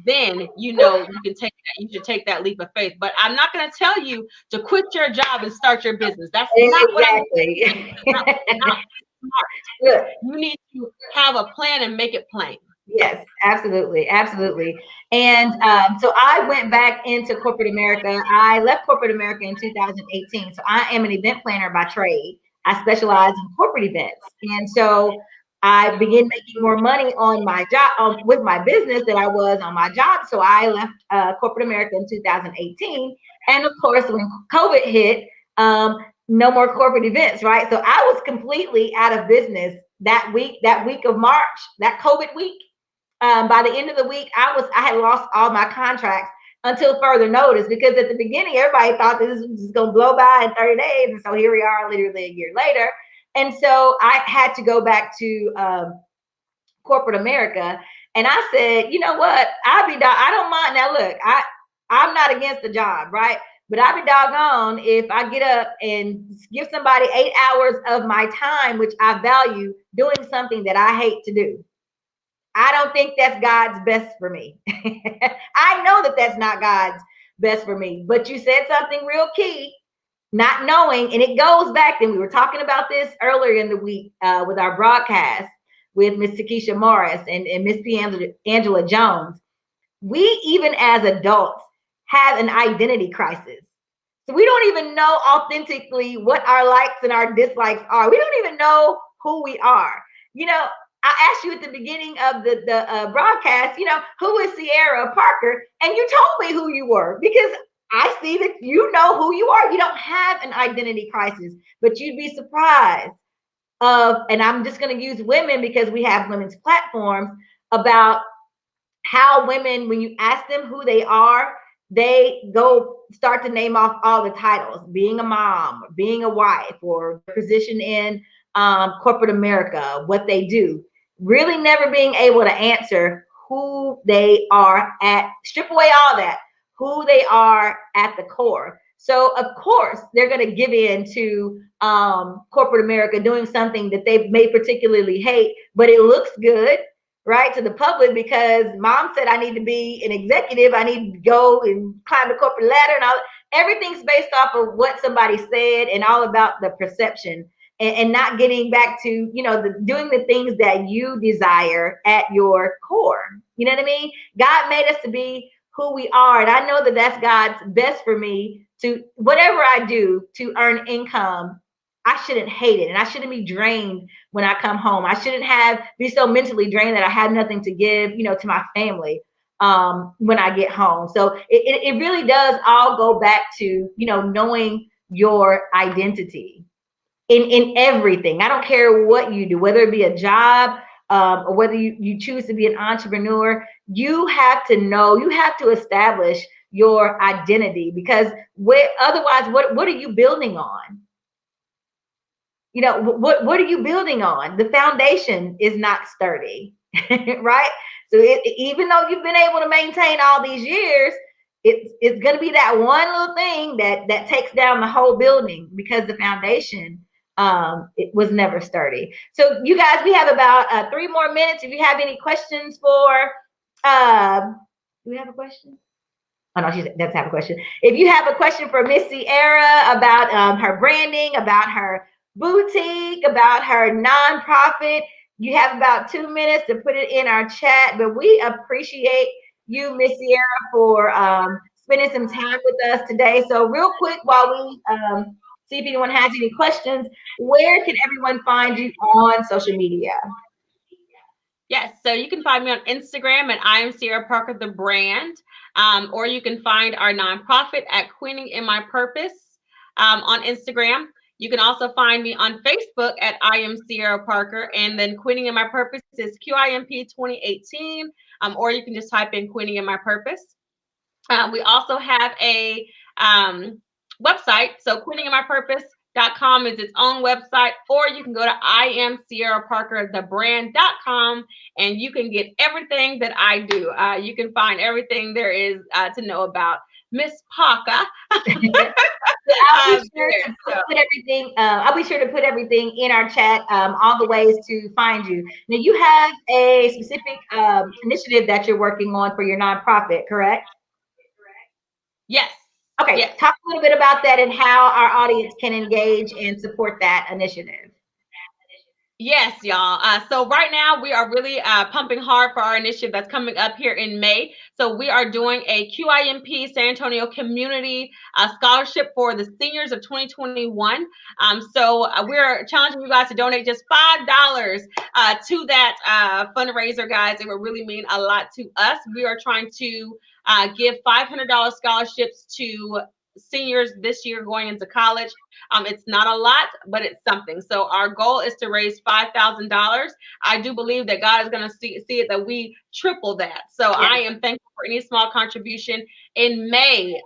then you know you can take that, you should take that leap of faith. But I'm not going to tell you to quit your job and start your business. That's not what I'm saying. Exactly. Not smart. Look, You need to have a plan and make it plain. yes, absolutely, absolutely. And so I went back into corporate America. I left corporate America in 2018. So I am an event planner by trade. I specialize in corporate events, and so I began making more money on my job with my business than I was on my job. So I left corporate America in 2018, and of course, when COVID hit, no more corporate events, right? So I was completely out of business that week of March, that COVID week. By the end of the week, I had lost all my contracts until further notice, because at the beginning everybody thought this was just going to blow by in 30 days, and so here we are, literally a year later. And so I had to go back to corporate America, and I said, you know what, I don't mind. Now look, I'm not against the job, right? But I'd be doggone if I get up and give somebody 8 hours of my time, which I value, doing something that I hate to do. I don't think that's God's best for me. I know that that's not God's best for me. But you said something real key, not knowing, and it goes back. And we were talking about this earlier in the week with our broadcast with Miss Takesha Morris and Miss P. Angela Jones. We, even as adults, have an identity crisis. So we don't even know authentically what our likes and our dislikes are. We don't even know who we are. You know, I asked you at the beginning of the broadcast, who is Sierra Parker? And you told me who you were, because I see that you know who you are. You don't have an identity crisis, but you'd be surprised and I'm just going to use women because we have women's platforms, about how women, when you ask them who they are, they go start to name off all the titles: being a mom, being a wife, or position in corporate America, what they do, really never being able to answer who they are at, strip away all that, who they are at the core. So of course they're going to give in to corporate America, doing something that they may particularly hate, but it looks good, right, to the public, because mom said I need to be an executive, I need to go and climb the corporate ladder, and all. Everything's based off of what somebody said, and all about the perception, and not getting back to doing the things that you desire at your core. You know what I mean? God made us to be who we are, and I know that that's God's best for me, to whatever I do to earn income. I shouldn't hate it, and I shouldn't be drained when I come home. I shouldn't be so mentally drained that I have nothing to give, to my family when I get home. So it really does all go back to, knowing your identity in everything. I don't care what you do, whether it be a job or whether you choose to be an entrepreneur. You have to know, you have to establish your identity, because otherwise, what are you building on? What are you building on? The foundation is not sturdy, right? So even though you've been able to maintain all these years, it's going to be that one little thing that takes down the whole building, because the foundation it was never sturdy. So you guys, we have about 3 more minutes. If you have any questions for, do we have a question? Oh no, she doesn't have a question. If you have a question for Miss Sierra about her branding, about her boutique, about her nonprofit, you have about 2 minutes to put it in our chat. But we appreciate you, Miss Sierra, for spending some time with us today. So real quick, while we see if anyone has any questions, where can everyone find you on social media? Yes, so you can find me on Instagram at I am Sierra Parker, the brand, or you can find our nonprofit at Queening in My Purpose on Instagram. You can also find me on Facebook at I am Sierra Parker, and then Queening in My Purpose is QIMP 2018, or you can just type in Queening in My Purpose. We also have a website, so queeninginmypurpose.com. SheEO.com is its own website, or you can go to IamSierraParkerTheBrand.com and you can get everything that I do. You can find everything there is to know about Miss Parker. I'll be sure to put everything. I'll be sure to put everything in our chat. All the ways to find you. Now, you have a specific initiative that you're working on for your nonprofit, correct? Yes. Okay. Yes. Talk a little bit about that and how our audience can engage and support that initiative. Yes, y'all. So right now we are really pumping hard for our initiative that's coming up here in May. So we are doing a QIMP San Antonio Community Scholarship for the seniors of 2021. So we're challenging you guys to donate just $5 to that fundraiser, guys. It would really mean a lot to us. We are trying to give $500 scholarships to seniors this year going into college. It's not a lot, but it's something. So our goal is to raise $5,000. I do believe that God is going to see it that we triple that. So yes. I am thankful for any small contribution. In May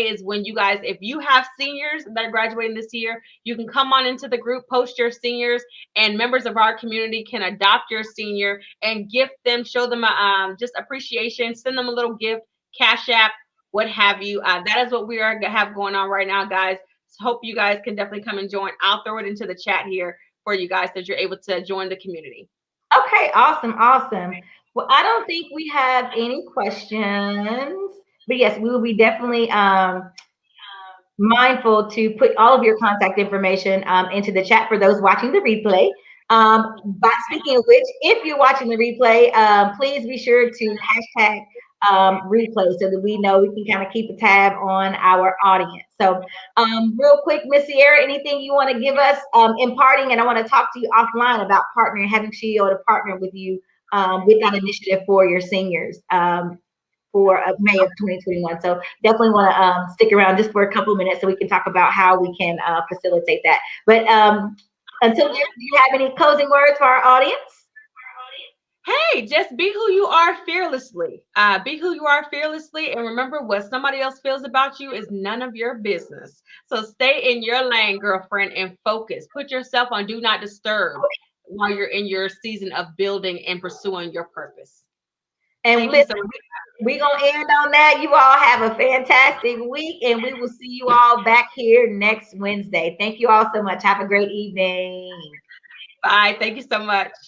is when you guys, if you have seniors that are graduating this year, you can come on into the group, post your seniors, and members of our community can adopt your senior and gift them, show them just appreciation, send them a little gift, Cash App, what have you. That is what we have going on right now, guys. So hope you guys can definitely come and join. I'll throw it into the chat here for you guys so you're able to join the community. Okay, awesome. Well, I don't think we have any questions, but yes, we will be definitely mindful to put all of your contact information into the chat for those watching the replay. But speaking of which, if you're watching the replay, please be sure to hashtag replay so that we know we can kind of keep a tab on our audience. So real quick, Miss Sierra, anything you want to give us in parting? And I want to talk to you offline about partnering, having SheEO to partner with you with that initiative for your seniors for May of 2021. So definitely want to stick around just for a couple of minutes so we can talk about how we can facilitate that. But until then, do you have any closing words for our audience? Hey, just be who you are fearlessly. Be who you are fearlessly. And remember, what somebody else feels about you is none of your business. So stay in your lane, girlfriend, and focus. Put yourself on do not disturb while you're in your season of building and pursuing your purpose. And listen, we're going to end on that. You all have a fantastic week, and we will see you all back here next Wednesday. Thank you all so much. Have a great evening. Bye. Thank you so much.